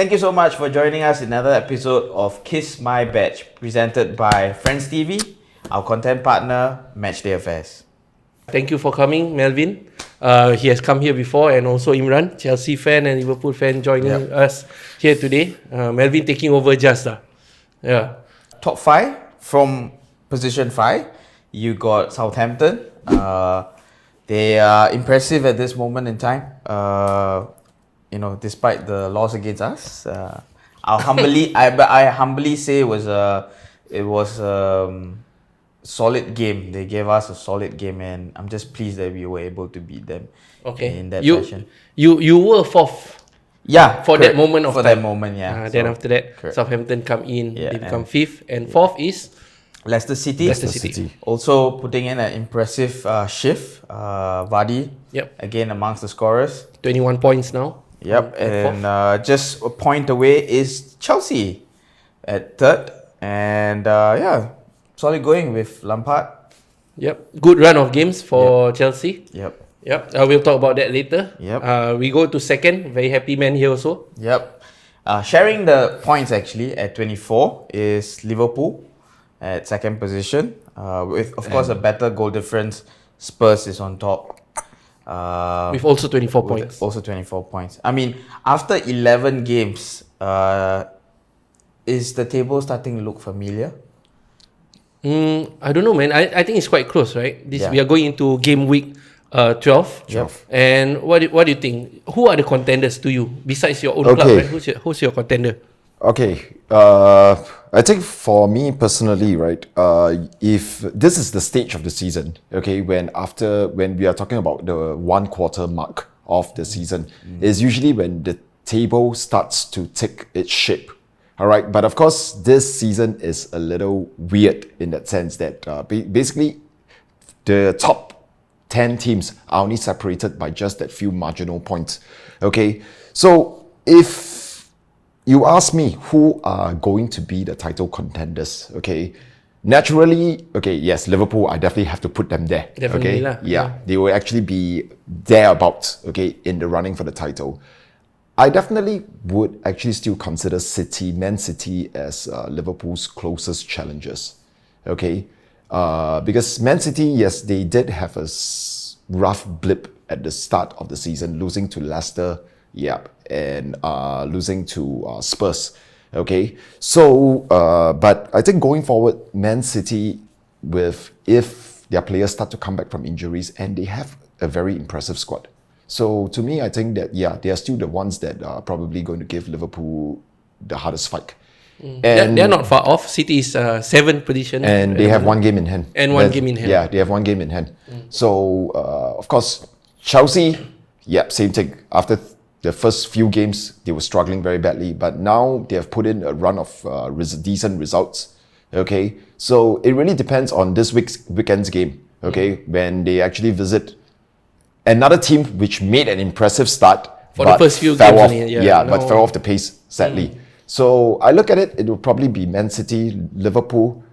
Thank you so much for joining us in another episode of Kiss My Badge, presented by Friends TV, our content partner, Matchday Affairs. Thank you for coming, Melvin. He has come here before, and also Imran, Chelsea fan and Liverpool fan, joining us here today. Melvin taking over just Top 5 from position 5. You got Southampton. They are impressive at this moment in time. Despite the loss against us, I humbly say it was solid game. They gave us a solid game, and I'm just pleased that we were able to beat them. In that fashion. You were fourth. Yeah, for correct. that moment of for time. that moment, yeah. Then after that, correct. Southampton come in. They become fifth, and fourth is Leicester City. Leicester City. Also putting in an impressive shift. Vardy. Again amongst the scorers. 21 points now. And just a point away is Chelsea at third, and solid going with Lampard. Good run of games for Chelsea. We'll talk about that later. We go to second. Very happy man here also. Sharing the points actually at 24 is Liverpool at second position. With of course a better goal difference. Spurs is on top. With also 24 points. Also 24 points. I mean, after 11 games, is the table starting to look familiar? I don't know, man. I think it's quite close, right? We are going into Gameweek 12. And what do you think? Who are the contenders to you besides your own club? Right? Who's your contender? Okay, I think for me personally, right, if this is the stage of the season, okay, when we are talking about the 1 quarter mark of the season, is usually when the table starts to take its shape. All right, but of course, this season is a little weird in that sense that basically the top 10 teams are only separated by just that few marginal points. Okay, so if you ask me who are going to be the title contenders, okay, naturally, okay, yes, Liverpool, I definitely have to put them there. Definitely, okay? They will actually be thereabouts, okay, in the running for the title. I definitely would actually still consider Man City as Liverpool's closest challengers, okay? Because Man City, yes, they did have a rough blip at the start of the season, losing to Leicester, and losing to Spurs, okay? So, but I think going forward, Man City, if their players start to come back from injuries, and they have a very impressive squad. So to me, I think that, they are still the ones that are probably going to give Liverpool the hardest fight. And they're not far off. City is 7th position. And they have 1 game in hand. Game in hand. Yeah, they have 1 game in hand. So, of course, Chelsea, same thing. After the first few games, they were struggling very badly. But now they have put in a run of decent results. Okay, so it really depends on this weekend's game. Okay, when they actually visit another team which made an impressive start for the first few games, but fell off the pace, sadly. So I look at it, it will probably be Man City, Liverpool,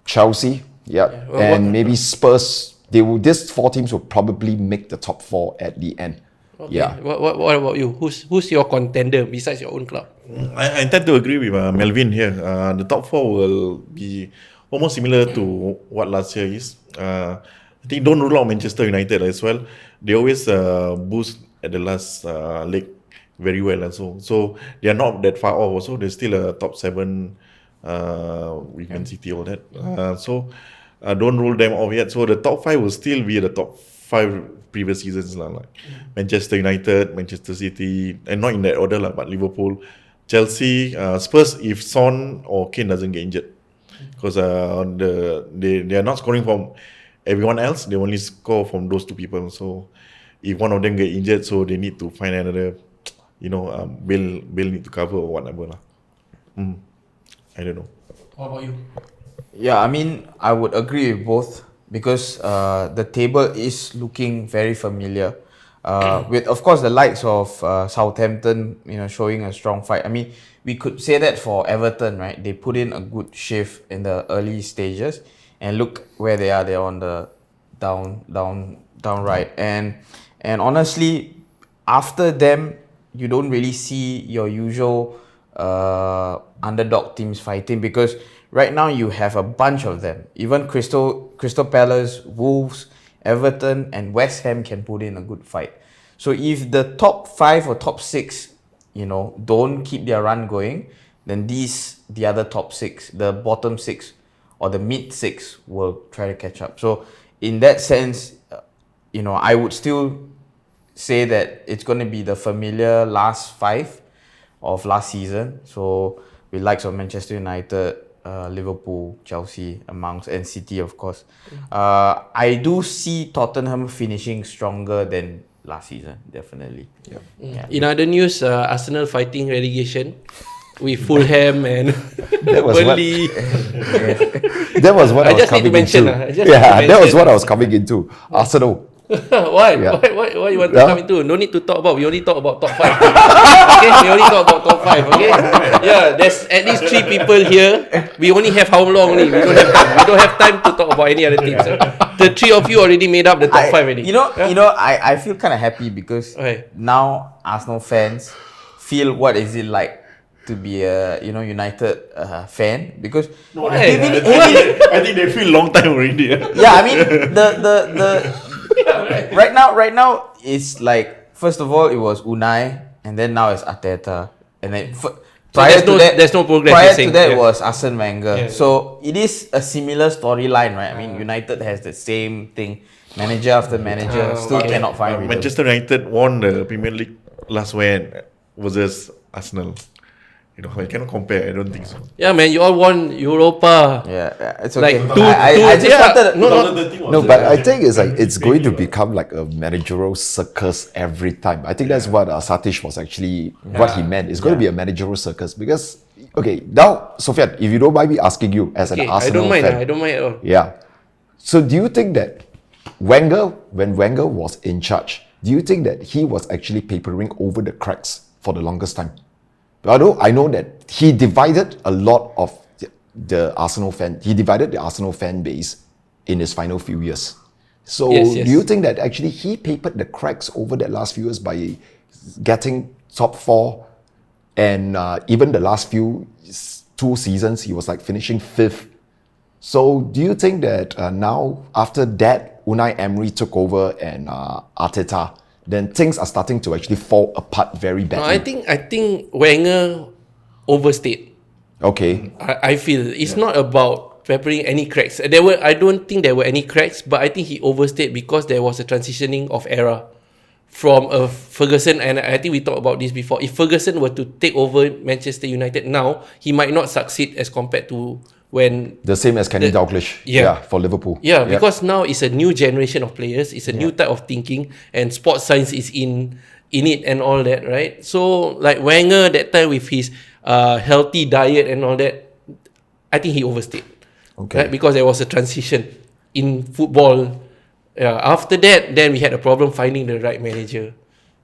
Chelsea, and maybe Spurs. These 4 teams will probably make the top 4 at the end. What about you? Who's your contender besides your own club? I tend to agree with Melvin here. The top 4 will be almost similar to what last year is. I think don't rule out Manchester United as well. They always boost at the last leg very well, and so they are not that far off. Also, they're still a top 7 with Man City, all that. So don't rule them off yet. So the top 5 will still be the top 5 previous seasons, like Manchester United, Manchester City, and not in that order, but Liverpool, Chelsea, Spurs. If Son or Kane doesn't get injured, because they are not scoring from everyone else, they only score from those 2 people. So if one of them get injured, so they need to find another, bill need to cover or whatever. I don't know. What about you? I mean, I would agree with both because the table is looking very familiar. With of course the likes of Southampton, showing a strong fight. I mean, we could say that for Everton, right? They put in a good shift in the early stages. And look where they are. They're on the down right. And honestly, after them, you don't really see your usual underdog teams fighting, because right now you have a bunch of them. Even Crystal Palace, Wolves, Everton, and West Ham can put in a good fight. So if the top 5 or top 6, don't keep their run going, then the other top 6, the bottom 6 or the mid 6 will try to catch up. So in that sense, I would still say that it's going to be the familiar last 5 of last season. So with likes of Manchester United, Liverpool, Chelsea amongst, and City, of course. I do see Tottenham finishing stronger than last season, definitely. Yeah. In other news, Arsenal fighting relegation with Fulham and That was what, Burnley. that was what I, was just need to coming mention, into. That was what I was coming into. Arsenal. Why? Yeah. Why you want to come into? No need to talk about. We only talk about top 5. Okay, we only talk about top 5. Okay. Yeah, there's at least 3 people here. We only have how long? Only we don't have time. We don't have time to talk about any other teams. The 3 of you already made up the top 5 already. I feel kind of happy because Okay. now Arsenal fans feel what is it like to be a United fan, because Why? I think they feel long time already. yeah, I mean the right now it's like, first of all it was Unai, and then now it's Arteta, and then there's no progress, Prior you're to saying. that Yeah. was Arsene Wenger. Yeah. So it is a similar storyline, right? I mean, United has the same thing. Manager after manager still okay. cannot find rhythm. Manchester United won the Premier League last when versus Arsenal. I cannot compare. I don't think so. Yeah, man, you all won Europa. Yeah, it's okay. Like I just wanted. No, but I think it's going to become like a managerial circus every time. I think that's what Satish was actually what he meant. It's going to be a managerial circus because now, Sofian, if you don't mind me asking you as an Okay, Arsenal I fan, don't mind at all. yeah. So do you think that when Wenger was in charge, do you think that he was actually papering over the cracks for the longest time? Although I know that he divided a lot of the Arsenal fan base in his final few years. So Yes. do you think that actually he papered the cracks over the last few years by getting top 4, and even the last 2 seasons he was like finishing 5th? So do you think that now after that Unai Emery took over and Arteta, then things are starting to actually fall apart very No, badly? I think Wenger overstayed. Okay. I feel it's not about peppering any cracks. I don't think there were any cracks, but I think he overstayed because there was a transitioning of era from Ferguson, and I think we talked about this before. If Ferguson were to take over Manchester United now, he might not succeed as compared to when The same as Kenny Dalglish. yeah. For Liverpool. Yeah, Yep. because now it's a new generation of players. It's a new type of thinking, and sports science is in it and all that, right? So like Wenger that time with his healthy diet and all that, I think he overstayed. Okay. Right? Because there was a transition in football. Yeah. After that, then we had a problem finding the right manager.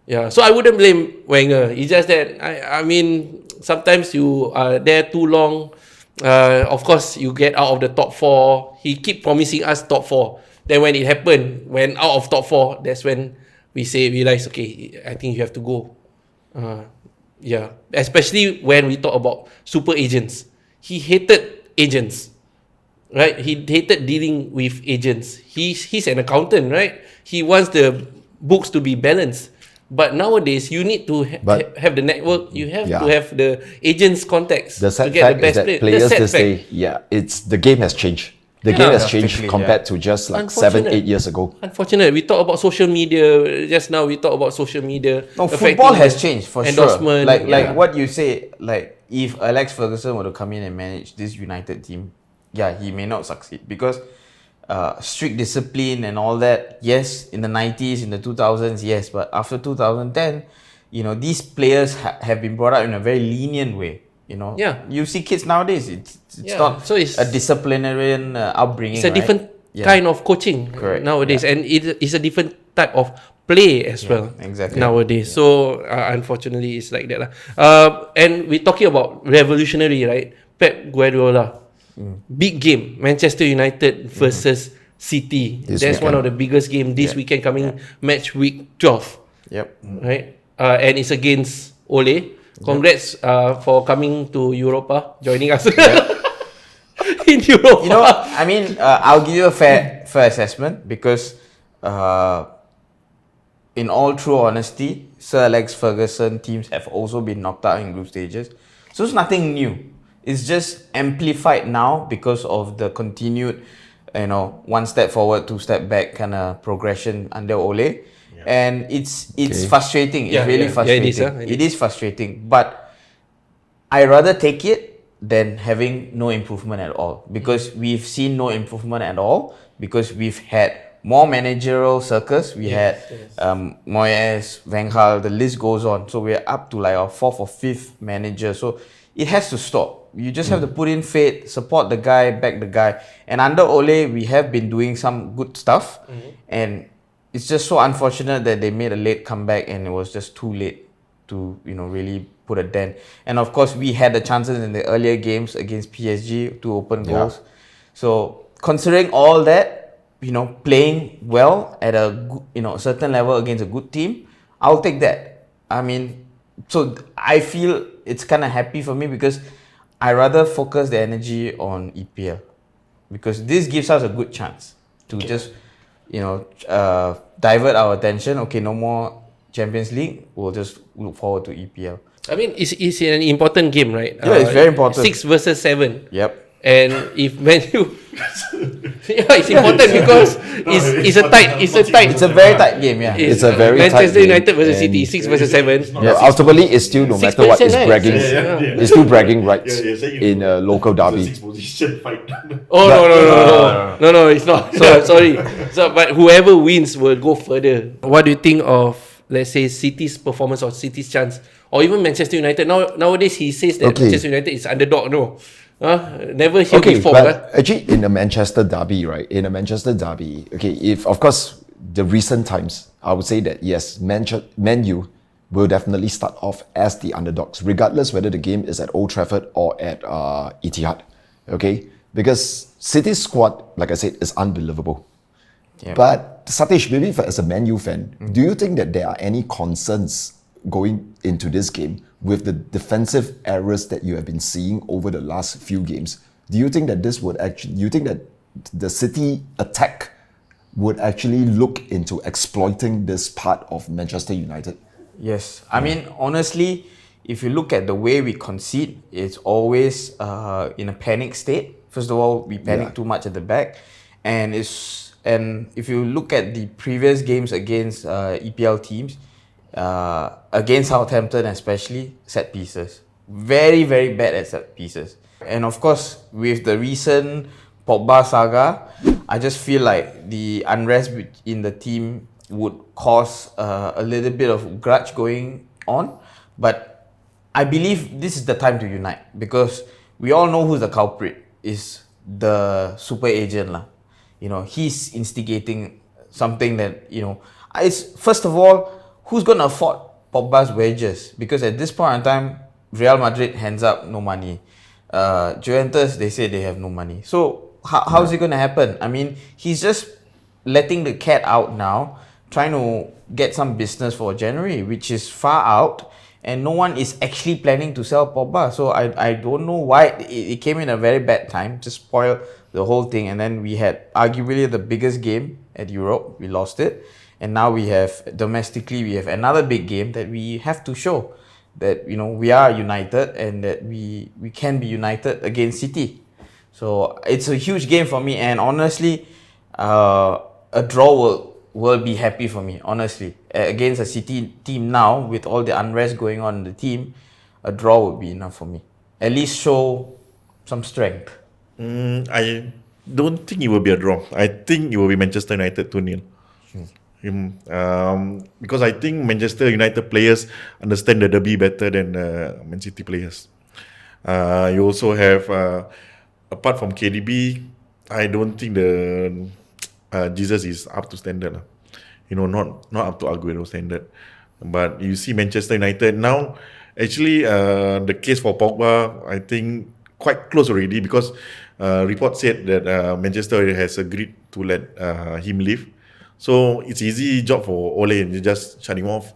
Yeah. So I wouldn't blame Wenger. It's just that I mean sometimes you are there too long. Of course, you get out of the top 4. He keep promising us top 4. Then when it happened, when out of top 4, that's when we realize, okay, I think you have to go. Yeah, especially when we talk about super agents. He hated agents, right? He hated dealing with agents. He's an accountant, right? He wants the books to be balanced. But nowadays, you need to have the network. You have to have the agent's contacts The sad to get fact the is best that player. players this day, it's the game has changed. The game has changed drastically, compared to just like 7, 8 years ago. Unfortunate. We talk about social media just now. We talk about social media. No, affecting football has the changed for sure. endorsement. Like what you say, like if Alex Ferguson were to come in and manage this United team, he may not succeed because strict discipline and all that. Yes, in the 90s, in the 2000s, yes, but after 2010, these players have been brought up in a very lenient way. You see kids nowadays. It's not So it's a disciplinarian upbringing. It's a right? different kind of coaching Correct. nowadays, and it's a different type of play as well. exactly. Nowadays, so unfortunately, it's like that lah. And we're talking about revolutionary, right? Pep Guardiola, big game, Manchester United versus City. This That's one weekend. of the biggest game this weekend coming, match week 12, Yep. right? And it's against Ole. Congrats for coming to Europa, joining us in Europa. You know, I mean, I'll give you a fair assessment because, in all true honesty, Sir Alex Ferguson teams have also been knocked out in group stages. So it's nothing new. It's just amplified now because of the continued, one step forward, two step back kind of progression under Ole. And it's frustrating. It's really frustrating. It is frustrating. But I rather take it than having no improvement at all, because we've seen no improvement at all because we've had more managerial circus. We had Moyes, Van Gaal, the list goes on. So we're up to like our 4th or 5th manager. So it has to stop. You just have to put in faith, support the guy, back the guy. And under Ole, we have been doing some good stuff. And it's just so unfortunate that they made a late comeback and it was just too late to, really put a dent. And of course, we had the chances in the earlier games against PSG to open goals. So considering all that, playing well at a certain level against a good team, I'll take that. I mean, so I feel it's kind of happy for me because I rather focus the energy on EPL, because this gives us a good chance to just divert our attention. Okay, no more Champions League. We'll just look forward to EPL. I mean, it's an important game, right? Yeah, it's very important. 6 versus 7. Yep. And if Man U, it's important because it's a tight. It's a very tight game. Yeah, it's a very Manchester tight United game, versus City, 6 versus 7. Ultimately, it's still no matter what, it's 6%, bragging. It's still bragging rights saying in a local derby. 6 position fight. Oh no, it's not. Sorry. So, but whoever wins will go further. What do you think of, let's say, City's performance or City's chance, or even Manchester United? Nowadays he says that Manchester United is underdog. No. Never hear before. But actually, in a Manchester derby, right? If of course the recent times, I would say that yes, Man U will definitely start off as the underdogs, regardless whether the game is at Old Trafford or at Etihad. Okay, because City's squad, like I said, is unbelievable. Yeah. But Satish, maybe as a Man U fan, do you think that there are any concerns going into this game with the defensive errors that you have been seeing over the last few games? Do you think that the City attack would actually look into exploiting this part of Manchester United? Yes. I mean, honestly, if you look at the way we concede, it's always in a panic state. First of all, we panic too much at the back. And if you look at the previous games against EPL teams, against Southampton especially, set pieces. Very, very bad at set pieces. And of course, with the recent Pogba saga, I just feel like the unrest in the team would cause a little bit of grudge going on. But I believe this is the time to unite, because we all know who's the culprit is the super agent lah. He's instigating something that, it's first of all, who's going to afford Pogba's wages? Because at this point in time, Real Madrid hands up, no money. Juventus, they say they have no money. So how's it going to happen? I mean, he's just letting the cat out now, trying to get some business for January, which is far out, and no one is actually planning to sell Pogba. So I don't know why it came in a very bad time to spoil the whole thing. And then we had arguably the biggest game at Europe. We lost it. And now we have another big game that we have to show that we are united and that we can be united against City. So it's a huge game for me, and honestly, a draw will be happy for me. Honestly, against a City team now with all the unrest going on in the team, a draw would be enough for me. At least show some strength. I don't think it will be a draw. I think it will be Manchester United 2-0. Because I think Manchester United players understand the derby better than Man City players. You also have, apart from KDB, I don't think the Jesus is up to standard. Not up to Aguero standard. But you see Manchester United now, actually the case for Pogba, I think quite close already, because report said that Manchester has agreed to let him leave. So it's easy job for Ole, you just shut him off.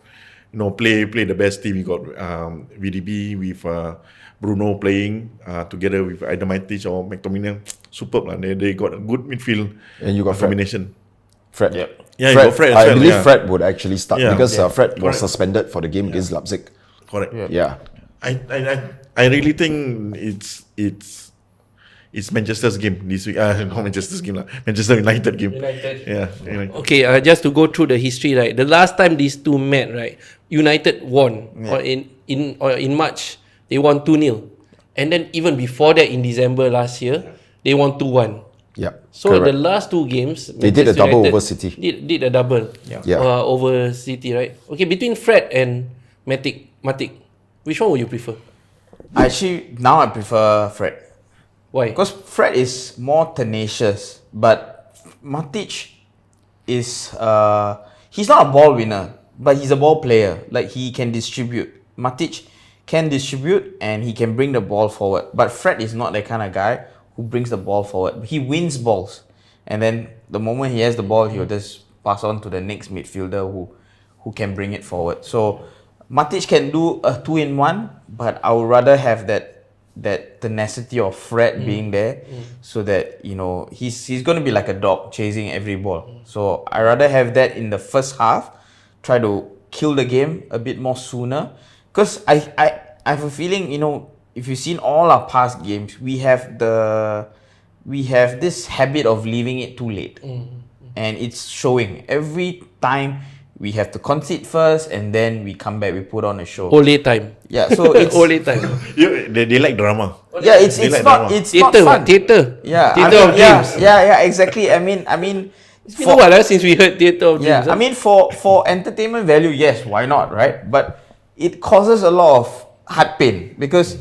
play the best team. You got VDB with Bruno playing together with either Matic or McTominay. Superb, they got a good midfield And you got combination. Fred. Yep. Yeah, you got Fred as I well, believe yeah. Fred would actually start Yeah. because Fred was Correct. suspended for the game against Leipzig. Correct. Yeah. I really think it's Manchester's game this week. Not Manchester's game lah. Manchester United game. United. Yeah. United. Okay, just to go through the history, right? The last time these two met, right? United won, or in March they won 2-0, and then even before that in December last year they won 2-1. Yeah. So correct. the last two games, They did a Manchester double United over City. Did a double, Yeah. over City, right? Okay, between Fred and Matic, which one would you prefer? Actually, now I prefer Fred. Why? Because Fred is more tenacious, but Matic is he's not a ball winner, but he's a ball player. Like, he can distribute. Matic can distribute and he can bring the ball forward. But Fred is not that kind of guy who brings the ball forward. He wins balls, and then the moment he has the ball, he'll just pass on to the next midfielder who can bring it forward. So Matic can do a 2-in-1, but I would rather have that tenacity of Fred being there, so that he's going to be like a dog chasing every ball. So I rather have that in the first half, try to kill the game a bit more sooner, because I have a feeling, if you've seen all our past games, we have this habit of leaving it too late, and it's showing every time. We have to concede first, and then we come back. We put on a show. Ole time. Yeah, so it's Ole time. They like drama. yeah, it's They like not drama. it's not Theater, fun. theater. Yeah, Theater of games. Yeah, exactly. I mean, It's been a while since we heard theater of yeah, games. I mean, for entertainment value, yes, why not, right? But it causes a lot of heart pain, because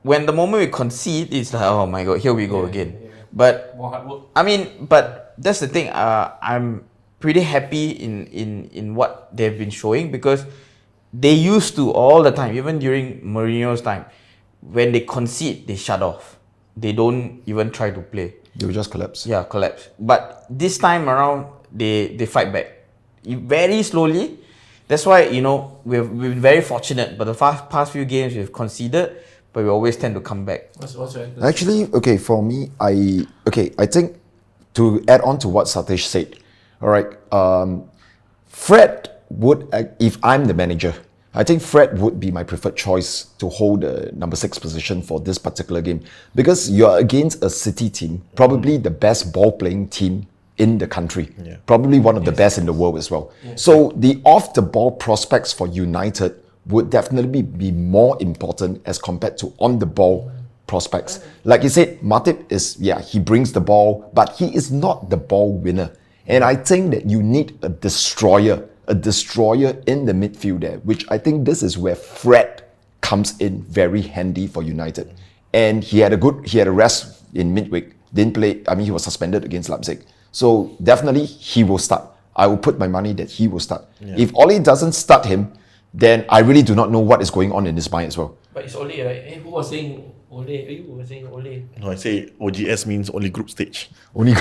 when the moment we concede, it's like, oh my god, here we go again. But more hard work. I mean, but that's the thing. I'm pretty happy in what they've been showing, because they used to all the time, even during Mourinho's time, when they concede, they shut off. They don't even try to play. They will just collapse. Yeah, collapse. But this time around, they fight back very slowly. That's why we've been very fortunate. But the past few games we've conceded, but we always tend to come back. What's your answer? Actually, okay, for me, I think to add on to what Satish said, all right, Fred would, if I'm the manager, I think Fred would be my preferred choice to hold the number 6 position for this particular game, because you're against a City team, probably the best ball-playing team in the country, probably one of the best in the world as well. So the off-the-ball prospects for United would definitely be more important as compared to on-the-ball prospects. Like you said, Matip is, he brings the ball, but he is not the ball winner. And I think that you need a destroyer in the midfield there, which I think this is where Fred comes in very handy for United. And he had a rest in midweek, didn't play, he was suspended against Leipzig. So definitely he will start. I will put my money that he will start. If Ole doesn't start him, then I really do not know what is going on in his mind as well. But it's Ole, right? Who was saying Ole? You were saying Ole. No, I say OGS means only group stage. Only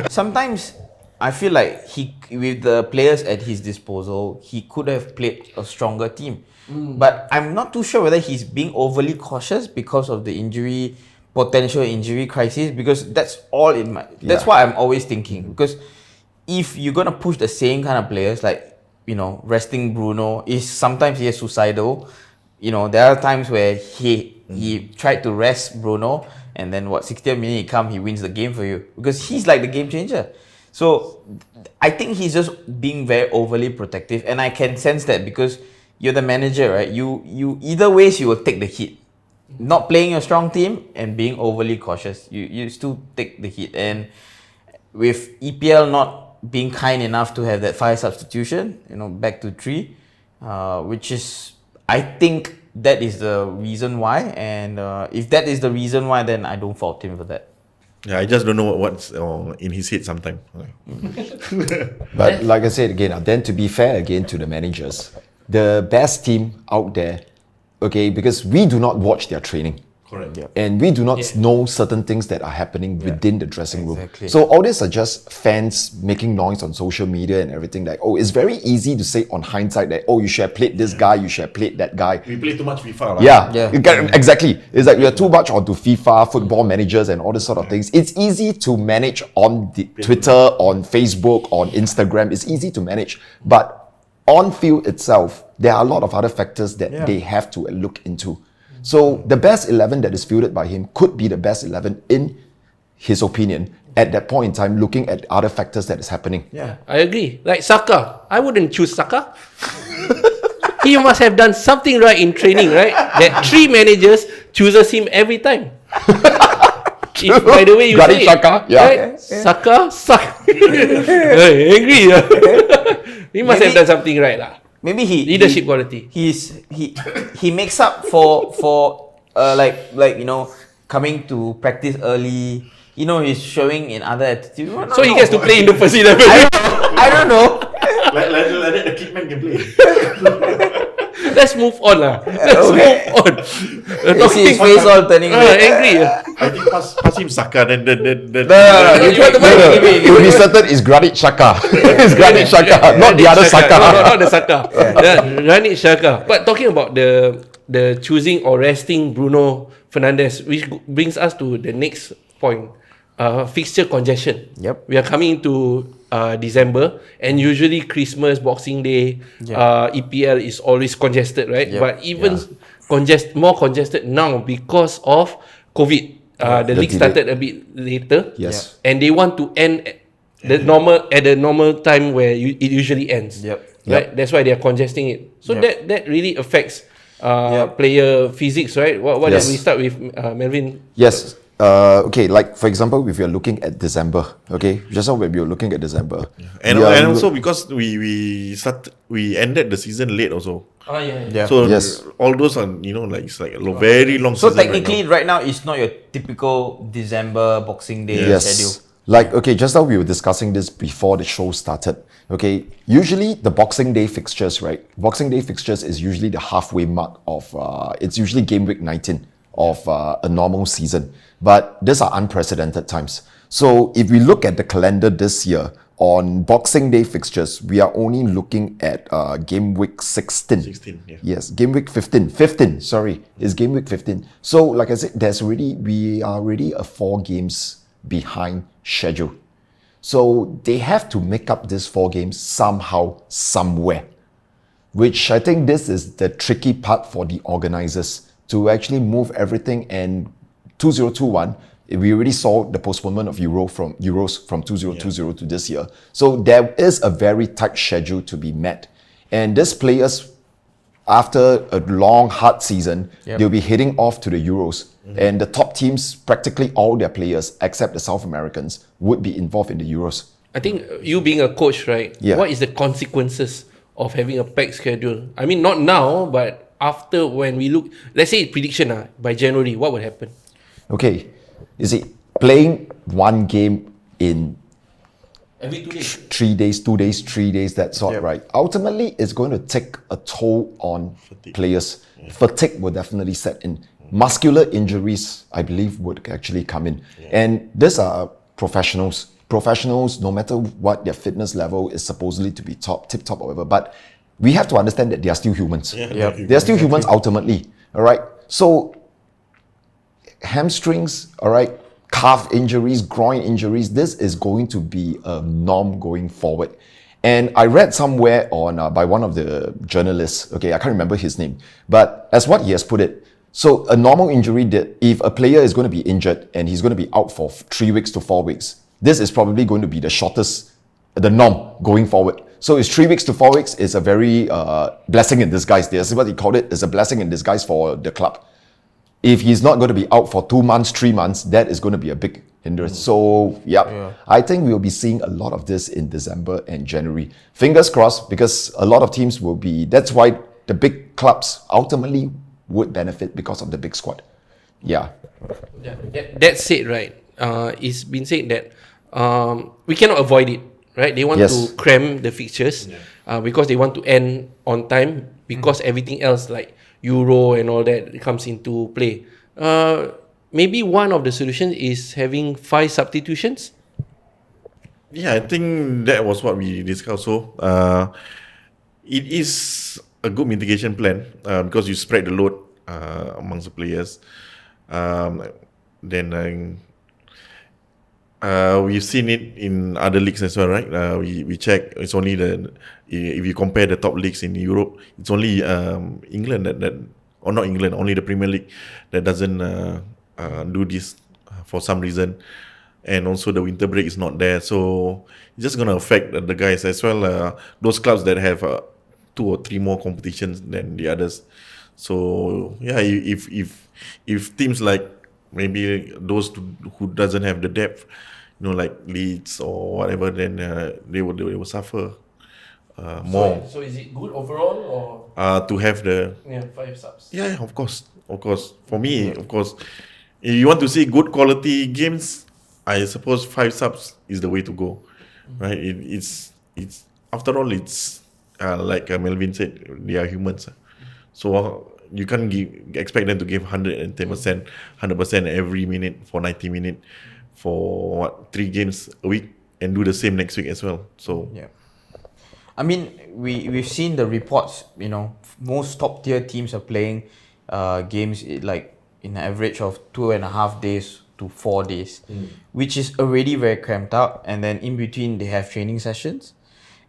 Sometimes I feel like with the players at his disposal, he could have played a stronger team. But I'm not too sure whether he's being overly cautious because of the potential injury crisis, because that's all in my... That's what I'm always thinking. Because if you're going to push the same kind of players, like, resting Bruno, sometimes he is suicidal. There are times where he tried to rest Bruno, and then 60th minute he wins the game for you, because he's like the game changer. So I think he's just being very overly protective, and I can sense that, because you're the manager, right? You either ways you will take the hit. Not playing a strong team and being overly cautious, you still take the hit. And with EPL not being kind enough to have that 5 substitution, back to 3, which is, I think that is the reason why. And if that is the reason why, then I don't fault him for that. Yeah, I just don't know what's in his head sometimes. But like I said again, then to be fair again to the managers, the best team out there, okay, because we do not watch their training. Correct. Yeah. And we do not know certain things that are happening within the dressing room. Exactly. So all these are just fans making noise on social media and everything. Like, oh, it's very easy to say on hindsight that, oh, you should have played this guy, you should have played that guy. We play too much FIFA. Yeah, Yeah. exactly. It's like we are too much onto FIFA, football managers, and all this sort of things. It's easy to manage on the Twitter, on Facebook, on Instagram. It's easy to manage, but on field itself, there are a lot of other factors that they have to look into. So the best 11 that is fielded by him could be the best 11 in his opinion at that point in time, looking at other factors that is happening. Yeah. I agree. Like Saka, I wouldn't choose Saka. He must have done something right in training, right? That 3 managers chooses him every time. If, by the way, you Granit say it, Xhaka, yeah. right? Saka, suck. Angry. He must have done something right lah. Maybe Leadership quality. He makes up for like coming to practice early. He's showing in other attitude. So he gets to play in the first 11. I don't know. Like that, the Kidman can play. Let's move on lah. Let's move on. You see his face all turning red. Angry. I think pass him Saka, then To be certain, is Granit Xhaka. It's Granit Xhaka, not the other Saka. No, not the Saka. Granit Xhaka. But talking about the choosing or resting Bruno Fernandes, which brings us to the next point. Fixture congestion. Yep. We are coming into December, and usually Christmas, Boxing Day, EPL is always congested, right? Yep. But even more congested now because of COVID. The league delay. started a bit later. Yes. And they want to end at the normal time where it usually ends. Yep. Right. That's why they are congesting it. So Yep. that really affects player physics, right? What Yes. we start with, Melvin? Yes. Okay, like for example, if you're looking at December, okay, just now when we were looking at December, And we are- also because we ended the season late also. Yeah. So Yes. all those are it's like a very long So season. technically, right now it's not your typical December Boxing Day schedule. Yes. Like, okay, just now we were discussing this before the show started. Okay, usually the Boxing Day fixtures, right? Boxing Day fixtures is usually the halfway mark of, it's usually game week 19 of a normal season. But these are unprecedented times. So if we look at the calendar this year, on Boxing Day fixtures, we are only looking at game week 16. 16, yeah. Yes, game week 15. 15, sorry. It's game week 15. So, like I said, we are already 4 games behind schedule. So, they have to make up these 4 games somehow, somewhere. Which I think this is the tricky part for the organizers to actually move everything. And 2021, we already saw the postponement of Euros from 2020 to this year. So there is a very tight schedule to be met. And these players, after a long, hard season, they'll be heading off to the Euros. And the top teams, practically all their players, except the South Americans, would be involved in the Euros. I think you being a coach, right? Yeah. What is the consequences of having a packed schedule? I mean, not now, but after, when we look, let's say prediction by January, what would happen? Okay, you see, playing one game in Every 2 days. 3 days, 2 days, 3 days, that sort, right? Ultimately, it's going to take a toll on players. Fatigue will definitely set in. Muscular injuries, I believe, would actually come in. And these are professionals. Professionals, no matter what their fitness level is supposedly to be tip-top or whatever, but we have to understand that they are still humans. They are still humans ultimately, all right? So, hamstrings, all right, calf injuries, groin injuries, this is going to be a norm going forward. And I read somewhere on by one of the journalists, okay, I can't remember his name, but as what he has put it, so a normal injury, that if a player is going to be injured and he's going to be out for 3 weeks to 4 weeks, this is probably going to be the shortest, the norm going forward. So it's 3 weeks to 4 weeks is a very blessing in disguise. That's what he called it. It's a blessing in disguise for the club. If he's not going to be out for 2 months, 3 months, that is going to be a big hindrance. So, I think we'll be seeing a lot of this in December and January. Fingers crossed, because a lot of teams will be, that's why the big clubs ultimately would benefit because of the big squad. Yeah. That said, right, it's been said that we cannot avoid it, right? They want to cram the fixtures because they want to end on time, because everything else like Euro and all that comes into play. Maybe one of the solutions is having 5 substitutions. Yeah, I think that was what we discussed. So, it is a good mitigation plan because you spread the load amongst the players. Then we've seen it in other leagues as well, right? We check. It's only if you compare the top leagues in Europe, it's only England that or not England, only the Premier League that doesn't do this for some reason. And also the winter break is not there, so it's just gonna affect the guys as well. Those clubs that have 2 or 3 more competitions than the others. So yeah, if teams like maybe those who doesn't have the depth, like Leeds or whatever, then they will suffer more. So is it good overall or To have the 5 subs? yeah, of course. For me, of course, if you want to see good quality games, I suppose 5 subs is the way to go, right? It's after all, it's like Melvin said, they are humans, so you can't expect them to give 110%, 100% every minute for 90 minutes for 3 games a week and do the same next week as well. So Yeah. I mean, we've seen the reports. Most top tier teams are playing games like in an average of 2.5 days to 4 days, which is already very cramped up. And then in between, they have training sessions,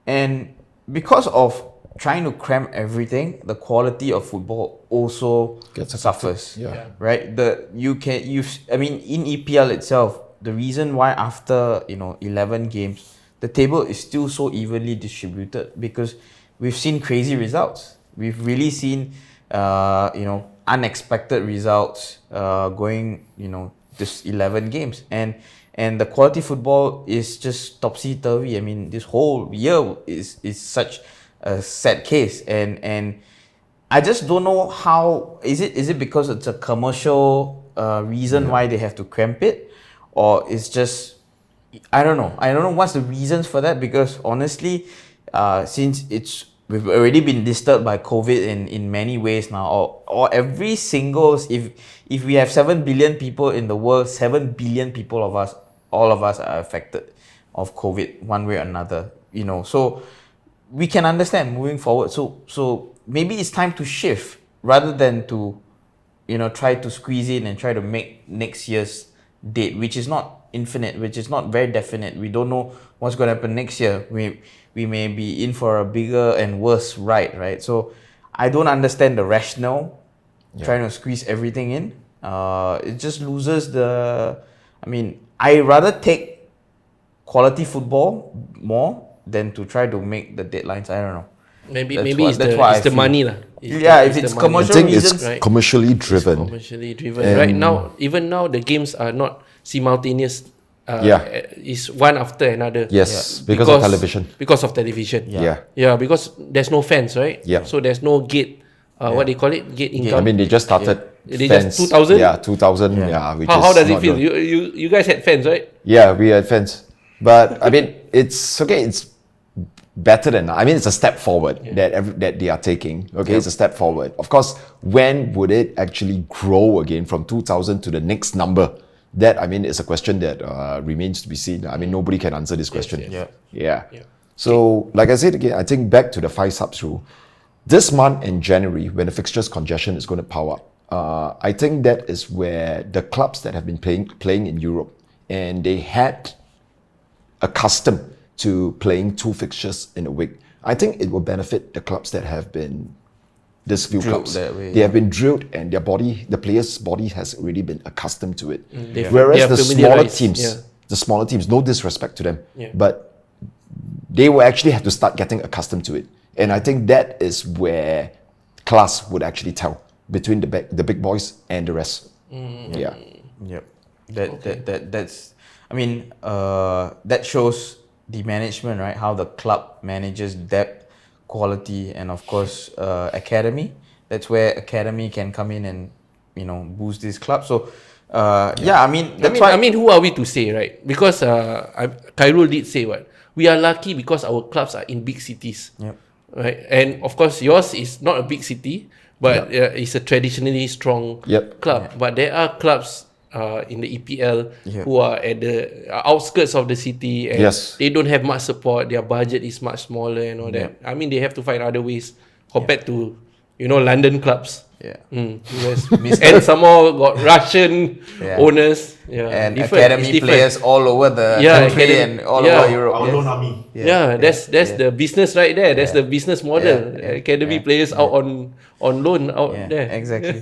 and because of trying to cram everything, the quality of football also suffers. Yeah. Right. In EPL itself, the reason why after 11 games, the table is still so evenly distributed because we've seen crazy results. We've really seen unexpected results going this 11 games, and the quality football is just topsy-turvy. I mean, this whole year is such a sad case, and I just don't know how is it because it's a commercial reason why they have to cramp it, or it's just I don't know what's the reasons for that, because honestly since we've already been disturbed by COVID in many ways now, or every single if we have 7 billion people in the world, 7 billion people all of us are affected of COVID one way or another, so we can understand moving forward. So maybe it's time to shift rather than to try to squeeze in and try to make next year's date, which is not infinite, which is not very definite. We don't know what's going to happen next year. We may be in for a bigger and worse ride, right? So I don't understand the rationale trying to squeeze everything in. It just loses I rather take quality football more than to try to make the deadlines. I don't know. Maybe That's it's what I the feel. money lah. If it's the money. I commercial think reasons, it's right? commercially driven. Commercially driven. Right now, even now, the games are not simultaneous. Is one after another. Yes, because of television. Because of television. Yeah. Because there's no fans, right? Yeah. So there's no gate. What they call it? Gate income. I mean, they just started. They fans. just 2000? Yeah, 2000. Yeah. Which How is does it not feel? good. You guys had fans, right? Yeah, we had fans, but I mean, it's okay. It's better than. I mean, it's a step forward that they are taking. Okay, it's a step forward. Of course, when would it actually grow again from 2000 to the next number? That, I mean, is a question that remains to be seen. I mean, nobody can answer this question. Yeah. So, like I said again, I think back to the 5 subs rule. This month in January, when the fixtures congestion is going to power up, I think that is where the clubs that have been playing in Europe and they had accustomed to playing 2 fixtures in a week, I think it will benefit the clubs that have been these few clubs. They have been drilled, and the players' body has already been accustomed to it. Whereas the smaller teams, no disrespect to them, but they will actually have to start getting accustomed to it. And I think that is where class would actually tell between the big boys and the rest. Yeah. Yep. That's. I mean, that shows the management, right? How the club manages depth, quality, and of course academy. That's where academy can come in and boost this club. So I mean who are we to say, right? Because Khairul did say we are lucky because our clubs are in big cities. right? And of course, yours is not a big city, but it's a traditionally strong club. But there are clubs in the EPL who are at the outskirts of the city and they don't have much support. Their budget is much smaller and all that. I mean, they have to find other ways compared to London clubs. And some more got Russian owners and academy players all over the country and all over Europe. Our own army. That's the business right there. That's the business model. Academy players out on loan out there. Exactly.